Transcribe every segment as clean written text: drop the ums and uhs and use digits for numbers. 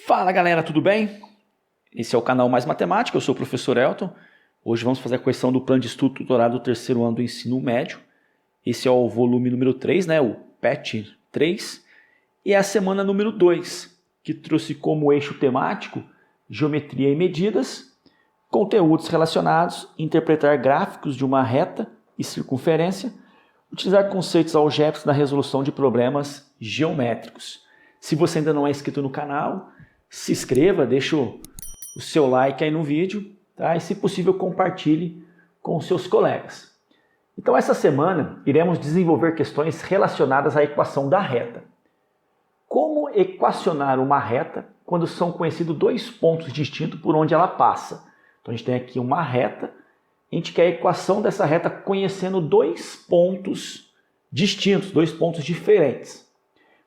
Fala galera, tudo bem? Esse é o canal Mais Matemática, eu sou o professor Elton. Hoje vamos fazer a correção do plano de estudo tutorado do terceiro ano do ensino médio. Esse é o volume número 3, o PET 3. E é a semana número 2, que trouxe como eixo temático geometria e medidas, conteúdos relacionados, interpretar gráficos de uma reta e circunferência, utilizar conceitos algébricos na resolução de problemas geométricos. Se você ainda não é inscrito no canal, se inscreva, deixa o seu like aí no vídeo, tá? E se possível compartilhe com os seus colegas. Então essa semana iremos desenvolver questões relacionadas à equação da reta. Como equacionar uma reta quando são conhecidos dois pontos distintos por onde ela passa? Então a gente tem aqui uma reta, a gente quer a equação dessa reta conhecendo dois pontos distintos, dois pontos diferentes.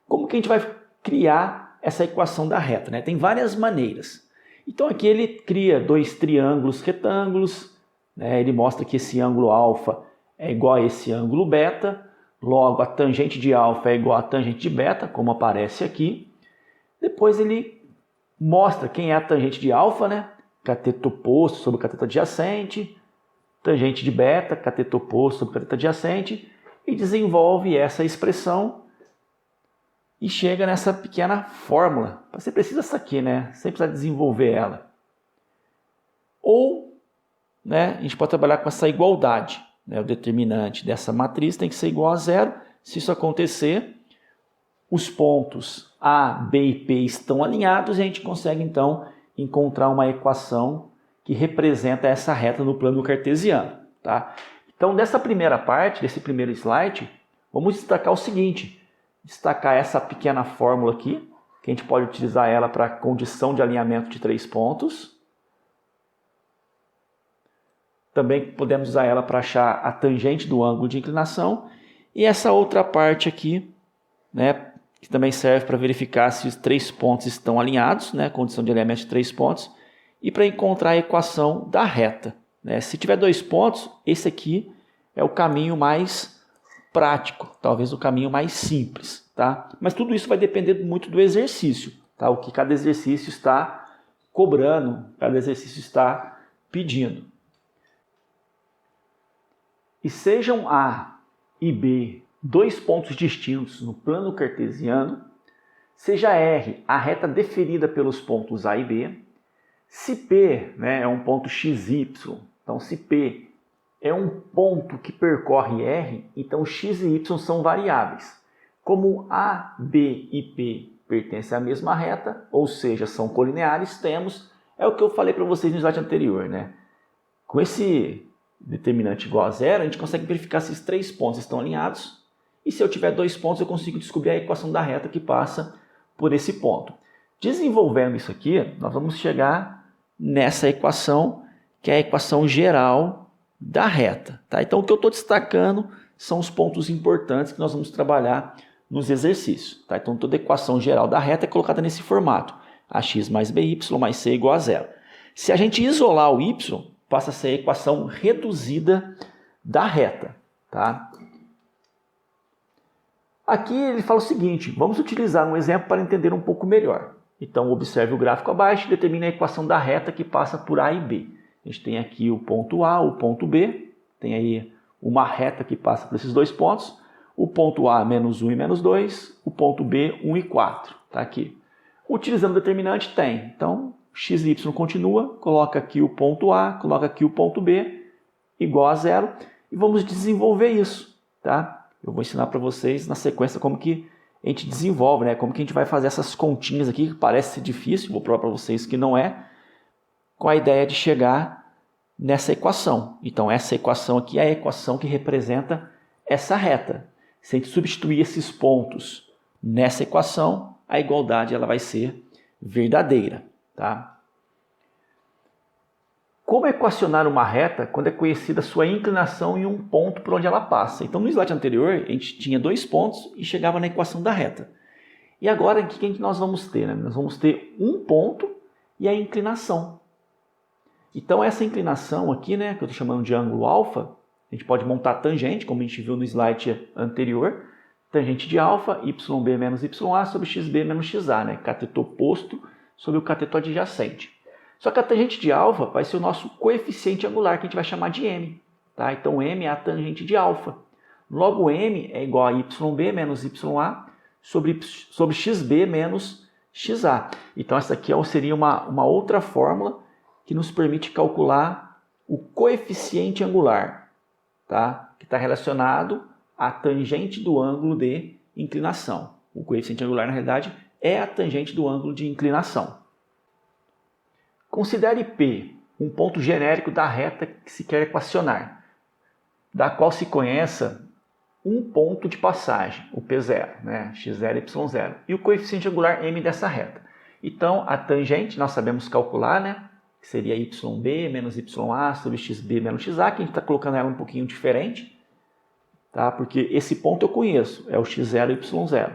Como que a gente vai criar essa equação da reta, né? Tem várias maneiras. Então aqui ele cria dois triângulos retângulos, né? Ele mostra que esse ângulo alfa é igual a esse ângulo beta, logo a tangente de alfa é igual a tangente de beta, como aparece aqui. Depois ele mostra quem é a tangente de alfa, né? Cateto oposto sobre cateto adjacente, tangente de beta, cateto oposto sobre cateto adjacente, e desenvolve essa expressão e chega nessa pequena fórmula. Você precisa disso aqui, né? Você precisa desenvolver ela. Ou, né, a gente pode trabalhar com essa igualdade. Né? O determinante dessa matriz tem que ser igual a zero. Se isso acontecer, os pontos A, B e P estão alinhados e a gente consegue, então, encontrar uma equação que representa essa reta no plano cartesiano. Tá? Então, dessa primeira parte, desse primeiro slide, vamos destacar o seguinte. Destacar essa pequena fórmula aqui, que a gente pode utilizar ela para condição de alinhamento de três pontos. Também podemos usar ela para achar a tangente do ângulo de inclinação. E essa outra parte aqui, né, que também serve para verificar se os três pontos estão alinhados, né, condição de alinhamento de três pontos, e para encontrar a equação da reta. Né. Se tiver dois pontos, esse aqui é o caminho mais prático, talvez o caminho mais simples, tá? Mas tudo isso vai depender muito do exercício, tá? O que cada exercício está cobrando, cada exercício está pedindo. E sejam A e B dois pontos distintos no plano cartesiano, seja R a reta deferida pelos pontos A e B, se P, né, é um ponto XY, então se P é um ponto que percorre R, então x e y são variáveis. Como A, B e P pertencem à mesma reta, ou seja, são colineares, temos, é o que eu falei para vocês no slide anterior, né? Com esse determinante igual a zero, a gente consegue verificar se esses três pontos estão alinhados, e se eu tiver dois pontos, eu consigo descobrir a equação da reta que passa por esse ponto. Desenvolvendo isso aqui, nós vamos chegar nessa equação, que é a equação geral da reta. Tá? Então, o que eu estou destacando são os pontos importantes que nós vamos trabalhar nos exercícios. Tá? Então, toda a equação geral da reta é colocada nesse formato. Ax mais by mais c igual a zero. Se a gente isolar o y, passa a ser a equação reduzida da reta. Tá? Aqui ele fala o seguinte, vamos utilizar um exemplo para entender um pouco melhor. Então, observe o gráfico abaixo e determine a equação da reta que passa por A e B. A gente tem aqui o ponto A, o ponto B, tem aí uma reta que passa por esses dois pontos, o ponto A menos 1 e menos 2, o ponto B 1 e 4, tá aqui. Utilizando o determinante tem, então x e y continua, coloca aqui o ponto A, coloca aqui o ponto B, igual a zero, e vamos desenvolver isso, tá? Eu vou ensinar para vocês na sequência como que a gente desenvolve, né? Como que a gente vai fazer essas continhas aqui, que parece ser difícil, vou provar para vocês que não é, com a ideia de chegar nessa equação. Então, essa equação aqui é a equação que representa essa reta. Se a gente substituir esses pontos nessa equação, a igualdade ela vai ser verdadeira. Tá? Como equacionar uma reta quando é conhecida sua inclinação em um ponto por onde ela passa? Então, no slide anterior, a gente tinha dois pontos e chegava na equação da reta. E agora, o que nós vamos ter? Né? Nós vamos ter um ponto e a inclinação. Então, essa inclinação aqui, né, que eu estou chamando de ângulo alfa, a gente pode montar tangente, como a gente viu no slide anterior. Tangente de alfa, yb menos ya sobre xb menos xa, né, cateto oposto sobre o cateto adjacente. Só que a tangente de alfa vai ser o nosso coeficiente angular, que a gente vai chamar de m. Tá? Então, m é a tangente de alfa. Logo, m é igual a yb menos ya sobre xb menos xa. Então, essa aqui seria uma outra fórmula que nos permite calcular o coeficiente angular, tá? Que está relacionado à tangente do ângulo de inclinação. O coeficiente angular, na realidade, é a tangente do ângulo de inclinação. Considere P um ponto genérico da reta que se quer equacionar, da qual se conheça um ponto de passagem, o P0, né? x0, y0, e o coeficiente angular m dessa reta. Então, a tangente nós sabemos calcular, né? Que seria yb menos ya sobre xb menos xa, que a gente está colocando ela um pouquinho diferente, tá? Porque esse ponto eu conheço, é o x0 e y0.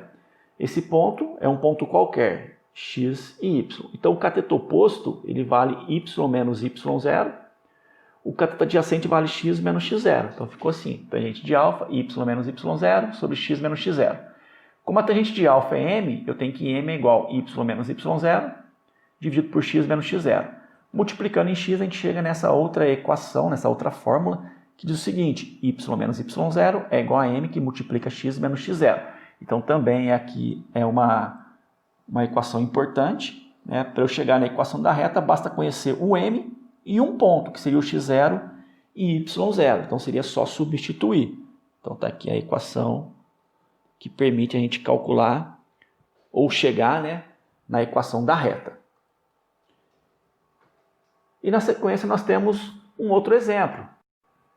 Esse ponto é um ponto qualquer, x e y. Então, o cateto oposto ele vale y menos y0. O cateto adjacente vale x menos x0. Então, ficou assim. Tangente de alfa, y menos y0 sobre x menos x0. Como a tangente de alfa é m, eu tenho que m é igual a y menos y0 dividido por x menos x0. Multiplicando em x, a gente chega nessa outra equação, nessa outra fórmula, que diz o seguinte: y menos y0 é igual a m que multiplica x menos x0. Então, também aqui é uma equação importante, né? Para eu chegar na equação da reta, basta conhecer o m e um ponto, que seria o x0 e y0. Então, seria só substituir. Então, está aqui a equação que permite a gente calcular ou chegar, né, na equação da reta. E na sequência, nós temos um outro exemplo.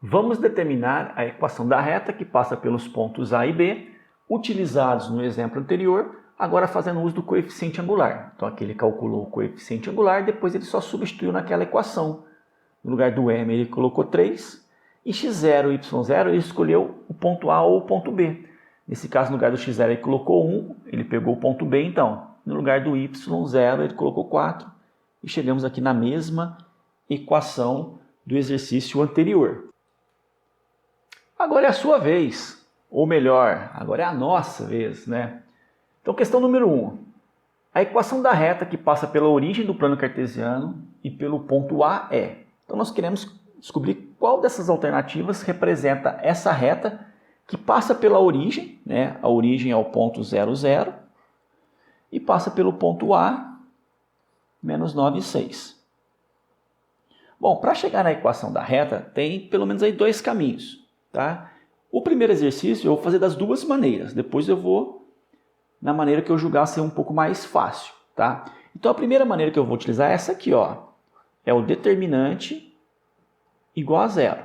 Vamos determinar a equação da reta que passa pelos pontos A e B, utilizados no exemplo anterior, agora fazendo uso do coeficiente angular. Então aqui ele calculou o coeficiente angular, depois ele só substituiu naquela equação. No lugar do m ele colocou 3, e x0 e y0 ele escolheu o ponto A ou o ponto B. Nesse caso, no lugar do x0 ele colocou 1, ele pegou o ponto B então. No lugar do y0 ele colocou 4, e chegamos aqui na mesma equação do exercício anterior. Agora é a sua vez, ou melhor, agora é a nossa vez, né? Então, questão número 1. A equação da reta que passa pela origem do plano cartesiano e pelo ponto A é. Então, nós queremos descobrir qual dessas alternativas representa essa reta que passa pela origem, né? A origem é o ponto 0, 0, e passa pelo ponto A, menos 9, 6. Bom, para chegar na equação da reta, tem pelo menos aí dois caminhos, tá? O primeiro exercício eu vou fazer das duas maneiras, depois eu vou na maneira que eu julgar ser um pouco mais fácil, tá? Então a primeira maneira que eu vou utilizar é essa aqui, ó. É o determinante igual a 0.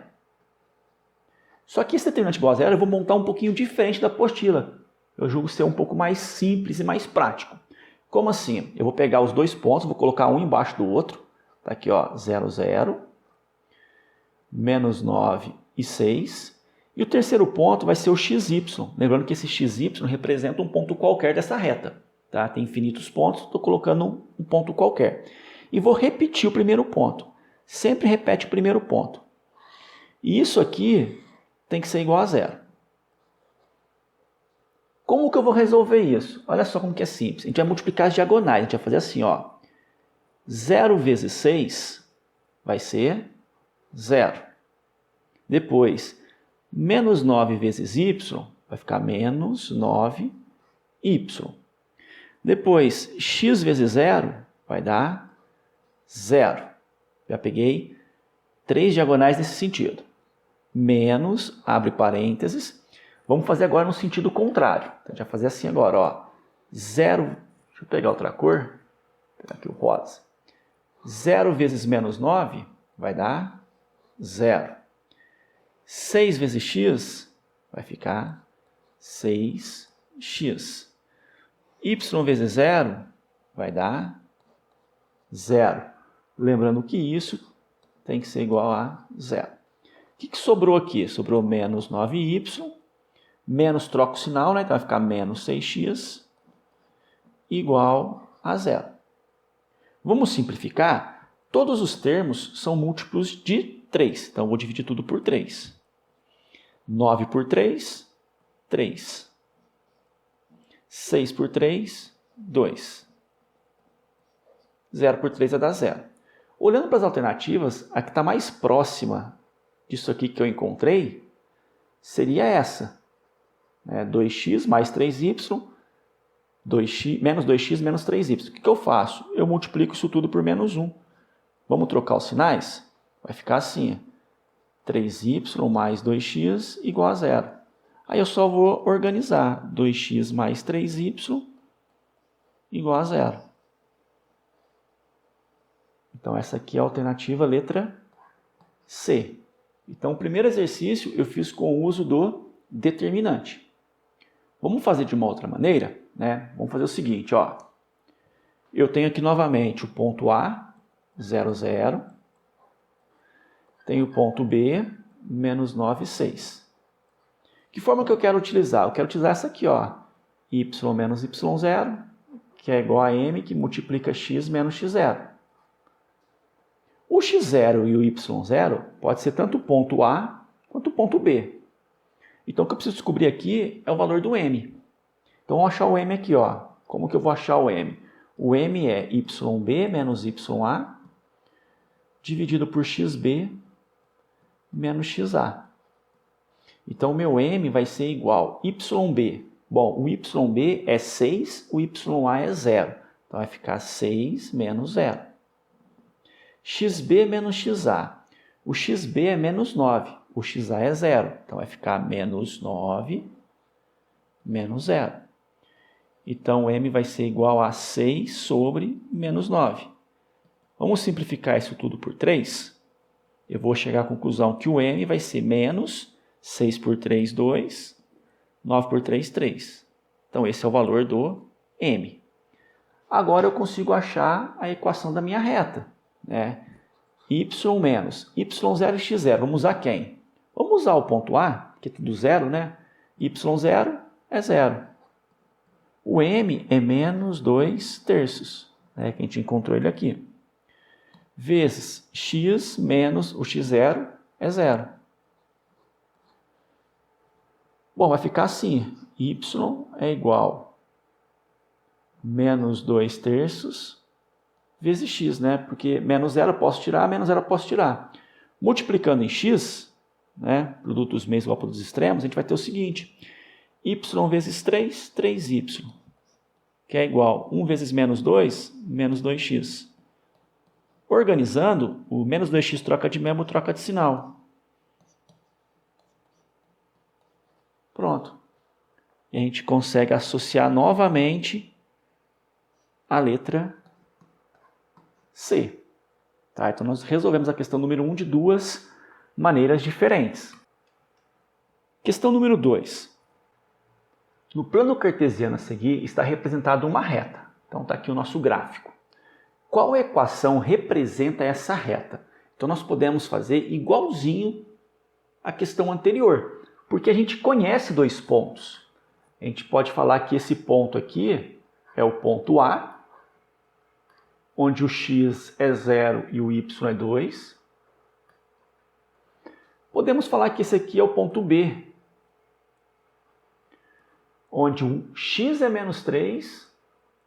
Só que esse determinante igual a 0 eu vou montar um pouquinho diferente da apostila. Eu julgo ser um pouco mais simples e mais prático. Como assim? Eu vou pegar os dois pontos, vou colocar um embaixo do outro. Tá aqui, ó, 0, 0, menos 9 e 6. E o terceiro ponto vai ser o xy. Lembrando que esse xy representa um ponto qualquer dessa reta. Tá? Tem infinitos pontos, estou colocando um ponto qualquer. E vou repetir o primeiro ponto. Sempre repete o primeiro ponto. E isso aqui tem que ser igual a 0. Como que eu vou resolver isso? Olha só como que é simples. A gente vai multiplicar as diagonais. A gente vai fazer assim, ó. 0 vezes 6 vai ser 0. Depois, menos 9 vezes y vai ficar menos 9y. Depois, x vezes 0 vai dar 0. Já peguei 3 diagonais nesse sentido. Menos, abre parênteses. Vamos fazer agora no sentido contrário. Então, a gente vai fazer assim agora, ó. 0, deixa eu pegar outra cor. Vou pegar aqui o rosa. 0 vezes menos 9 vai dar 0. 6 vezes x vai ficar 6x. Y vezes 0 vai dar 0. Lembrando que isso tem que ser igual a 0. O que sobrou aqui? Sobrou menos 9y, menos troca o sinal, né? Então vai ficar menos 6x igual a 0. Vamos simplificar? Todos os termos são múltiplos de 3. Então, eu vou dividir tudo por 3. 9 por 3, 3. 6 por 3, 2. 0 por 3 vai dar 0. Olhando para as alternativas, a que está mais próxima disso aqui que eu encontrei seria essa. 2x mais 3y, menos 2x menos 3y. O que eu faço? Eu multiplico isso tudo por menos 1. Vamos trocar os sinais? Vai ficar assim. 3y mais 2x igual a 0. Aí eu só vou organizar 2x mais 3y igual a 0. Então, essa aqui é a alternativa letra C. Então, o primeiro exercício eu fiz com o uso do determinante. Vamos fazer de uma outra maneira? Vamos fazer o seguinte. Eu tenho aqui novamente o ponto A, 0, 0. Tenho o ponto B, menos 9, 6. Que forma que eu quero utilizar? Eu quero utilizar essa aqui, y menos y0, que é igual a m, que multiplica x menos x0. O x0 e o y0 pode ser tanto o ponto A quanto o ponto B. Então, o que eu preciso descobrir aqui é o valor do m. Então, vamos achar o m aqui. Como que eu vou achar o m? O m é yb menos ya dividido por xb menos xa. Então, o meu m vai ser igual a yb. Bom, o yb é 6, o ya é 0. Então, vai ficar 6 menos 0. xb menos xa. O xb é menos 9, o xa é 0. Então, vai ficar menos 9 menos 0. Então, m vai ser igual a 6 sobre menos 9. Vamos simplificar isso tudo por 3. Eu vou chegar à conclusão que o m vai ser menos 6 por 3, 2, 9 por 3, 3. Então, esse é o valor do m. Agora, eu consigo achar a equação da minha reta. Y menos y0 e x0. Vamos usar quem? Vamos usar o ponto A, que é do zero, y0 é 0. O m é menos 2 terços, que a gente encontrou ele aqui. Vezes x menos o x0 é 0. Bom, vai ficar assim. Y é igual a menos 2 terços vezes x, porque menos 0 eu posso tirar, menos 0 eu posso tirar. Multiplicando em x, produto dos meios igual para os extremos, a gente vai ter o seguinte. Y vezes 3, 3y, que é igual a 1 vezes menos 2, menos 2x. Organizando, o menos 2x troca de mesmo, troca de sinal. Pronto. E a gente consegue associar novamente a letra C. Então, nós resolvemos a questão número 1 de duas maneiras diferentes. Questão número 2. No plano cartesiano a seguir está representada uma reta. Então, está aqui o nosso gráfico. Qual equação representa essa reta? Então, nós podemos fazer igualzinho à questão anterior, porque a gente conhece dois pontos. A gente pode falar que esse ponto aqui é o ponto A, onde o x é 0 e o y é 2. Podemos falar que esse aqui é o ponto B, onde o x é menos 3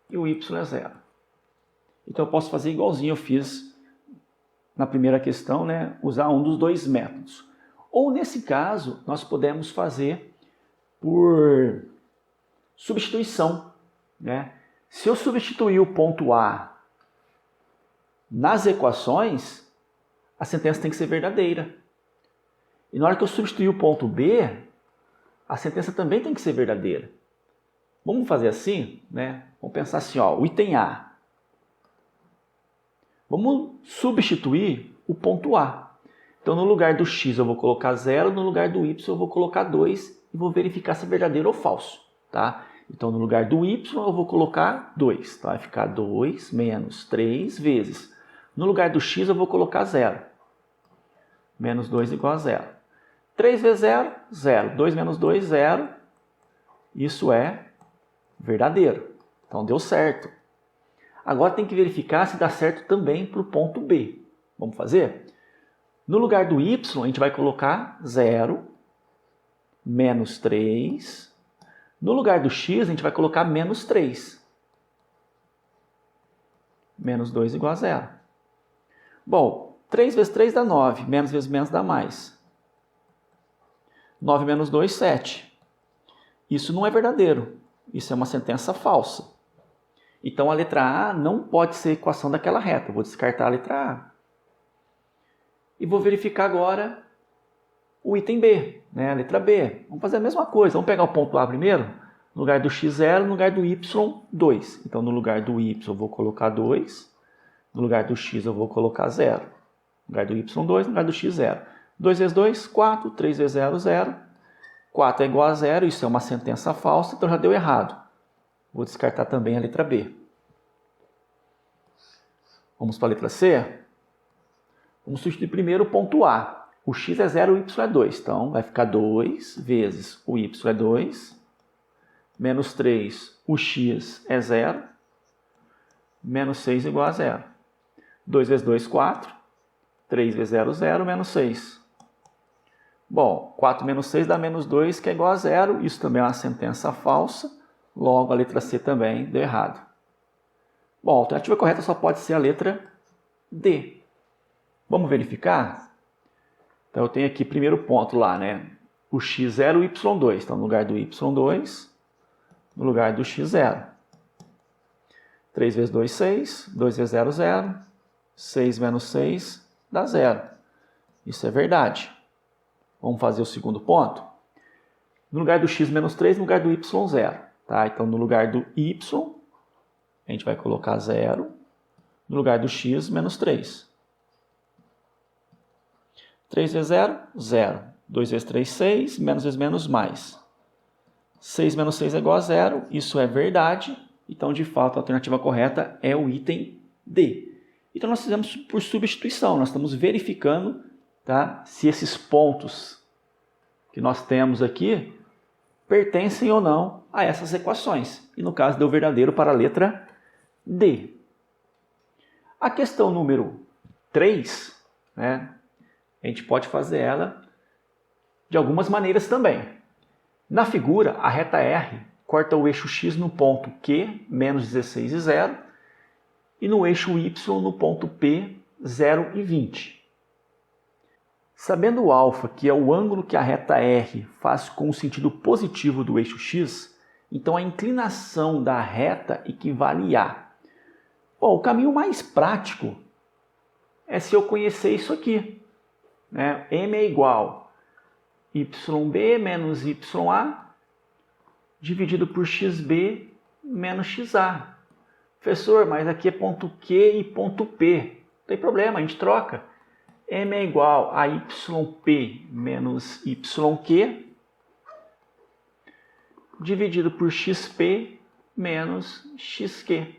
e o y é 0. Então, eu posso fazer igualzinho eu fiz na primeira questão, usar um dos dois métodos. Ou, nesse caso, nós podemos fazer por substituição. Se eu substituir o ponto A nas equações, a sentença tem que ser verdadeira. E na hora que eu substituir o ponto B, a sentença também tem que ser verdadeira. Vamos fazer assim? Vamos pensar assim, o item A. Vamos substituir o ponto A. Então, no lugar do x eu vou colocar 0, no lugar do y eu vou colocar 2 e vou verificar se é verdadeiro ou falso. Então, no lugar do y eu vou colocar 2. Então, vai ficar 2 menos 3 vezes. No lugar do x eu vou colocar 0. Menos 2 igual a 0. 3 vezes 0, 0. 2 menos 2, 0. Isso é verdadeiro. Então, deu certo. Agora tem que verificar se dá certo também para o ponto B. Vamos fazer? No lugar do y, a gente vai colocar 0, menos 3. No lugar do x, a gente vai colocar menos 3. Menos 2 igual a 0. Bom, 3 vezes 3 dá 9. Menos vezes menos dá mais. 9 menos 2, 7. Isso não é verdadeiro. Isso é uma sentença falsa. Então, a letra A não pode ser a equação daquela reta. Eu vou descartar a letra A. E vou verificar agora o item B, né? A letra B. Vamos fazer a mesma coisa. Vamos pegar o ponto A primeiro. No lugar do x0, no lugar do y, 2. Então, no lugar do y eu vou colocar 2. No lugar do x eu vou colocar 0. No lugar do y, 2. No lugar do x, 0. 2 vezes 2, 4. 3 vezes 0, 0. 4 é igual a 0. Isso é uma sentença falsa, então já deu errado. Vou descartar também a letra B. Vamos para a letra C. Vamos substituir primeiro o ponto A. O x é 0, o y é 2. Então, vai ficar 2 vezes o y é 2. Menos 3, o x é 0. Menos 6 igual a 0. 2 vezes 2, 4. 3 vezes 0, 0. Menos 6. Bom, 4 menos 6 dá menos 2, que é igual a 0. Isso também é uma sentença falsa. Logo, a letra C também deu errado. Bom, a alternativa correta só pode ser a letra D. Vamos verificar? Então, eu tenho aqui primeiro ponto lá, né? O x0 e o y2. Então, no lugar do y2, no lugar do x0. 3 vezes 2, 6. 2 vezes 0, 0. 6 menos 6 dá 0. Isso é verdade. Vamos fazer o segundo ponto? No lugar do x menos 3, no lugar do y, 0. Tá? Então, no lugar do y, a gente vai colocar 0. No lugar do x, menos 3. 3 vezes 0, 0. 2 vezes 3, 6. Menos vezes menos, mais. 6 menos 6 é igual a 0. Isso é verdade. Então, de fato, a alternativa correta é o item D. Então, nós fizemos por substituição. Nós estamos verificando, tá, se esses pontos que nós temos aqui pertencem ou não a essas equações. E, no caso, deu verdadeiro para a letra D. A questão número 3, né, a gente pode fazer ela de algumas maneiras também. Na figura, a reta R corta o eixo x no ponto Q, menos 16 e 0, e no eixo y no ponto P, 0 e 20. Sabendo o alfa, que é o ângulo que a reta R faz com o sentido positivo do eixo x, então a inclinação da reta equivale a... Bom, o caminho mais prático é se eu conhecer isso aqui, né? M é igual a YB menos YA dividido por XB menos XA. Professor, mas aqui é ponto Q e ponto P. Não tem problema, a gente troca. M é igual a YP menos YQ dividido por XP menos XQ.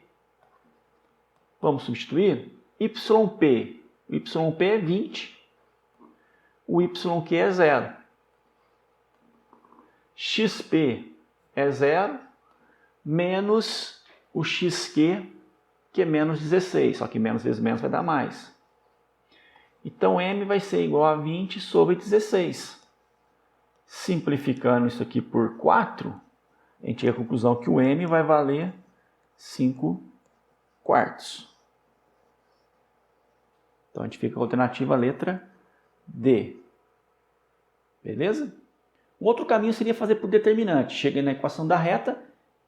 Vamos substituir? YP. O YP é 20. O YQ é 0. XP é 0. Menos o XQ, que é menos 16. Só que menos vezes menos vai dar mais. Então, M vai ser igual a 20 sobre 16. Simplificando isso aqui por 4, a gente chega à conclusão que o M vai valer 5 quartos. Então, a gente fica com a alternativa letra D. Beleza? Um outro caminho seria fazer por determinante. Chega na equação da reta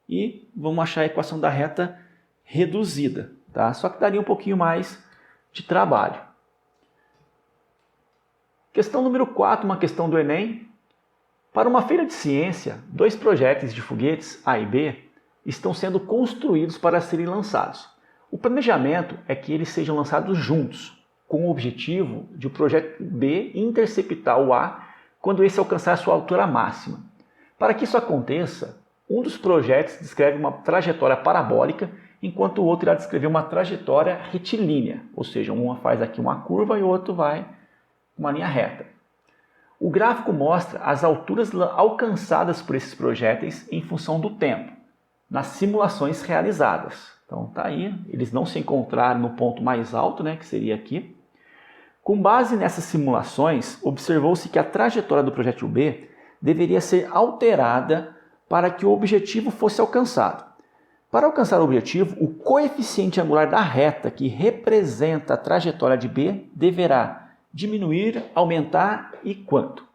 e vamos achar a equação da reta reduzida. Tá? Só que daria um pouquinho mais de trabalho. Questão número 4, uma questão do Enem. Para uma feira de ciência, 2 projéteis de foguetes A e B estão sendo construídos para serem lançados. O planejamento é que eles sejam lançados juntos, com o objetivo de o projeto B interceptar o A quando esse alcançar a sua altura máxima. Para que isso aconteça, um dos projéteis descreve uma trajetória parabólica, enquanto o outro irá descrever uma trajetória retilínea, ou seja, uma faz aqui uma curva e o outro vai uma linha reta. O gráfico mostra as alturas alcançadas por esses projéteis em função do tempo, nas simulações realizadas. Então tá aí, eles não se encontraram no ponto mais alto, né, que seria aqui. Com base nessas simulações, observou-se que a trajetória do projétil B deveria ser alterada para que o objetivo fosse alcançado. Para alcançar o objetivo, o coeficiente angular da reta que representa a trajetória de B deverá diminuir, aumentar e quanto?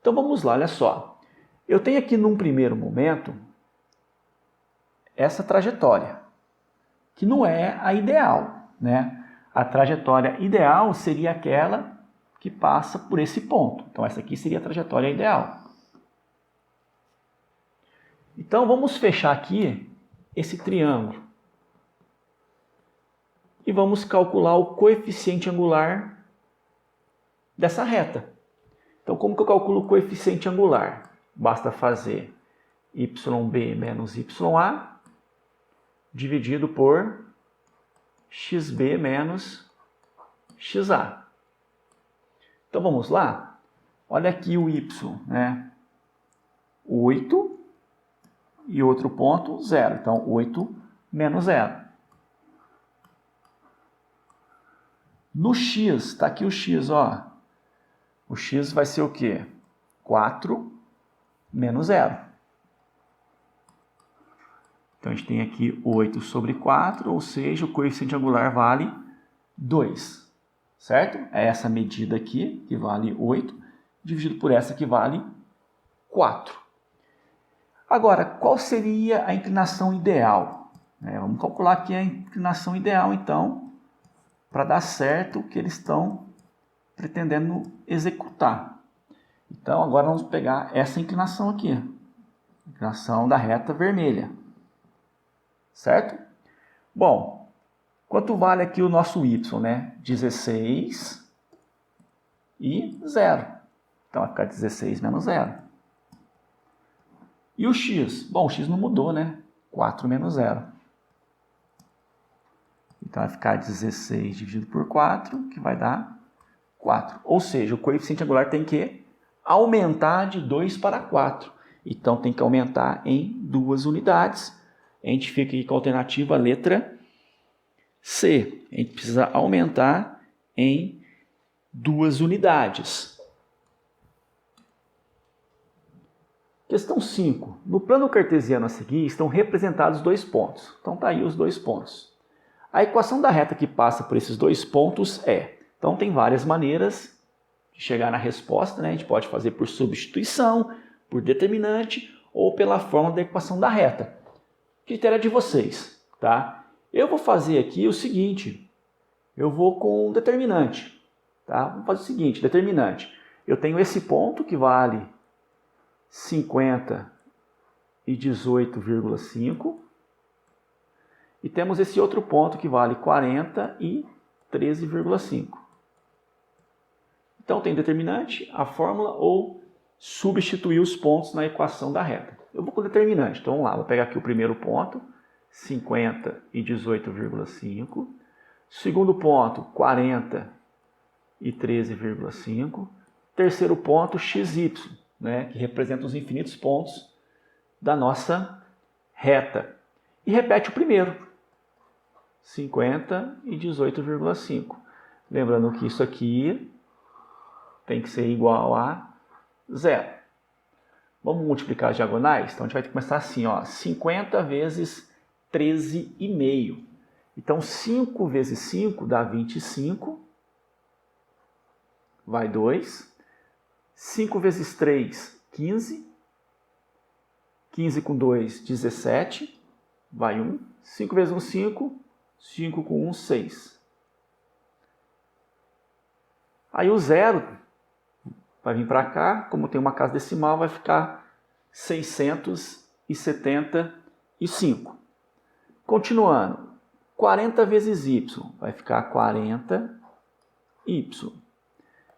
Então vamos lá, olha só. Eu tenho aqui num primeiro momento essa trajetória, que não é a ideal, né? A trajetória ideal seria aquela que passa por esse ponto. Então essa aqui seria a trajetória ideal. Então vamos fechar aqui esse triângulo. E vamos calcular o coeficiente angular dessa reta. Então como que eu calculo o coeficiente angular? Basta fazer YB menos YA dividido por XB menos XA. Então vamos lá? Olha aqui o Y, né? 8 e outro ponto, 0. Então 8 menos 0. No X, está aqui o X, ó. O X vai ser o quê? 4 menos 0. Então a gente tem aqui 8 sobre 4, ou seja, o coeficiente angular vale 2. Certo? É essa medida aqui, que vale 8, dividido por essa que vale 4. Agora, qual seria a inclinação ideal? Vamos calcular aqui a inclinação ideal, então, para dar certo o que eles estão pretendendo executar. Então, agora vamos pegar essa inclinação aqui, a inclinação da reta vermelha. Certo? Bom, quanto vale aqui o nosso y, né? 16 e 0. Então vai ficar 16 menos 0. E o x? Bom, o x não mudou, né? 4 menos 0. Então vai ficar 16 dividido por 4, que vai dar 4. Ou seja, o coeficiente angular tem que aumentar de 2 para 4. Então tem que aumentar em 2 unidades. A gente fica aqui com a alternativa letra C. A gente precisa aumentar em 2 unidades. Questão 5. No plano cartesiano a seguir estão representados 2 pontos. Então está aí os 2 pontos. A equação da reta que passa por esses 2 pontos é... Então tem várias maneiras de chegar na resposta, né? A gente pode fazer por substituição, por determinante ou pela fórmula da equação da reta. O critério é de vocês, tá? Eu vou fazer aqui o seguinte, eu vou com determinante, tá? Vamos fazer o seguinte, determinante. Eu tenho esse ponto que vale 50 e 18,5 e temos esse outro ponto que vale 40 e 13,5. Então tem determinante, a fórmula ou substituir os pontos na equação da reta. Eu vou com determinante, então vamos lá, vou pegar aqui o primeiro ponto, 50 e 18,5. Segundo ponto, 40 e 13,5. Terceiro ponto, xy, né, que representa os infinitos pontos da nossa reta. E repete o primeiro, 50 e 18,5. Lembrando que isso aqui tem que ser igual a 0. Vamos multiplicar as diagonais? Então a gente vai começar assim, ó, 50 vezes 13,5. Então 5 vezes 5 dá 25, vai 2. 5 vezes 3, 15. 15 com 2, 17, vai 1. 5 vezes 1, 5. 5 com 1, 6. Aí o 0 vai vir para cá, como tem uma casa decimal, vai ficar 675. Continuando, 40 vezes y, vai ficar 40y.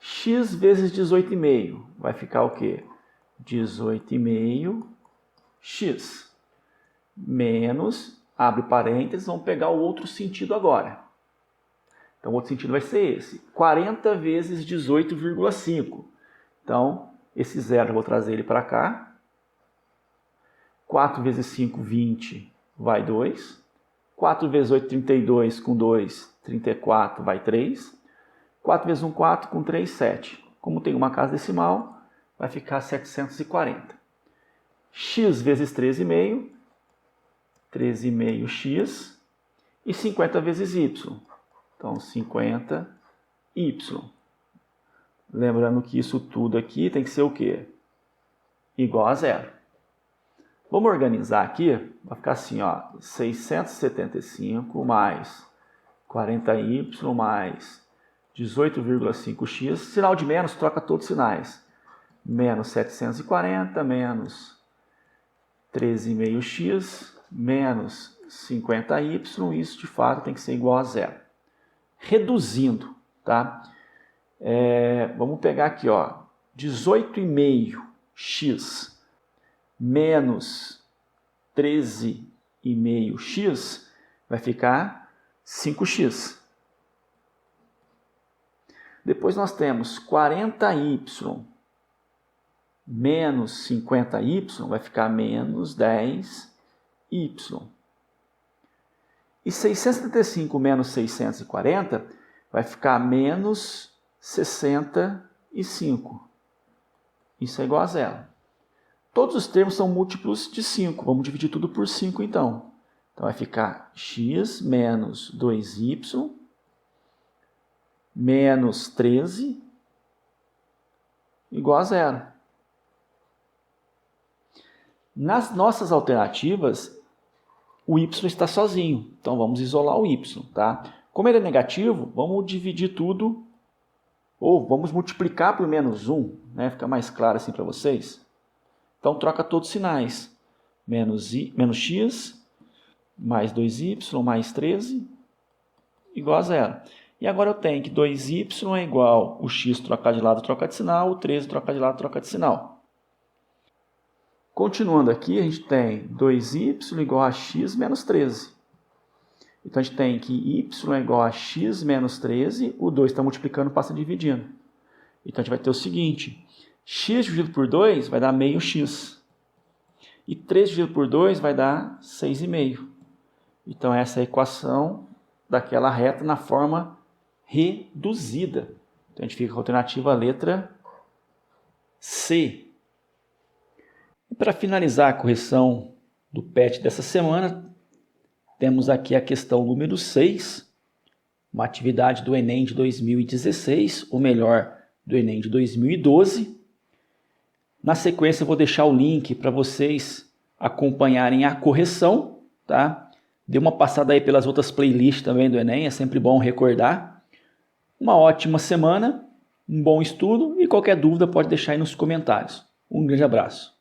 X vezes 18,5, vai ficar o quê? 18,5x. Menos, abre parênteses, vamos pegar o outro sentido agora. Então o outro sentido vai ser esse, 40 vezes 18,5. Então, esse 0 eu vou trazer ele para cá. 4 vezes 5, 20, vai 2. 4 vezes 8, 32, com 2, 34, vai 3. 4 vezes 1, 4, com 3, 7. Como tem uma casa decimal, vai ficar 740. X vezes 13,5 13,5x e 50 vezes y. Então, 50y. Lembrando que isso tudo aqui tem que ser o quê? Igual a zero. Vamos organizar aqui, vai ficar assim, ó, 675 mais 40y mais 18,5x, sinal de menos, troca todos os sinais. Menos 740, menos 13,5x, menos 50y, isso de fato tem que ser igual a zero. Reduzindo, tá? Vamos pegar aqui, ó, 18,5x menos 13,5x vai ficar 5x. Depois nós temos 40y menos 50y vai ficar menos 10y. E 675 menos 640 vai ficar menos 65. Isso é igual a zero. Todos os termos são múltiplos de 5. Vamos dividir tudo por 5 então. Então vai ficar x menos 2y menos 13 igual a zero. Nas nossas alternativas, o y está sozinho. Então vamos isolar o y, tá? Como ele é negativo, vamos dividir tudo, ou vamos multiplicar por menos 1, né? Fica mais claro assim para vocês. Então troca todos os sinais. Menos x mais 2y mais 13 igual a zero. E agora eu tenho que 2y é igual o x trocar de lado, trocar de sinal, o 13 trocar de lado, trocar de sinal. Continuando aqui, a gente tem 2y igual a x menos 13. Então a gente tem que y é igual a x menos 13, o 2 está multiplicando, passa dividindo. Então a gente vai ter o seguinte, x dividido por 2 vai dar meio x. E 3 dividido por 2 vai dar 6,5. Então essa é a equação daquela reta na forma reduzida. Então a gente fica com a alternativa letra C. E para finalizar a correção do PET dessa semana, temos aqui a questão número 6, uma atividade do Enem de 2016, ou melhor, do Enem de 2012. Na sequência eu vou deixar o link para vocês acompanharem a correção, tá? Dê uma passada aí pelas outras playlists também do Enem, é sempre bom recordar. Uma ótima semana, um bom estudo e qualquer dúvida pode deixar aí nos comentários. Um grande abraço.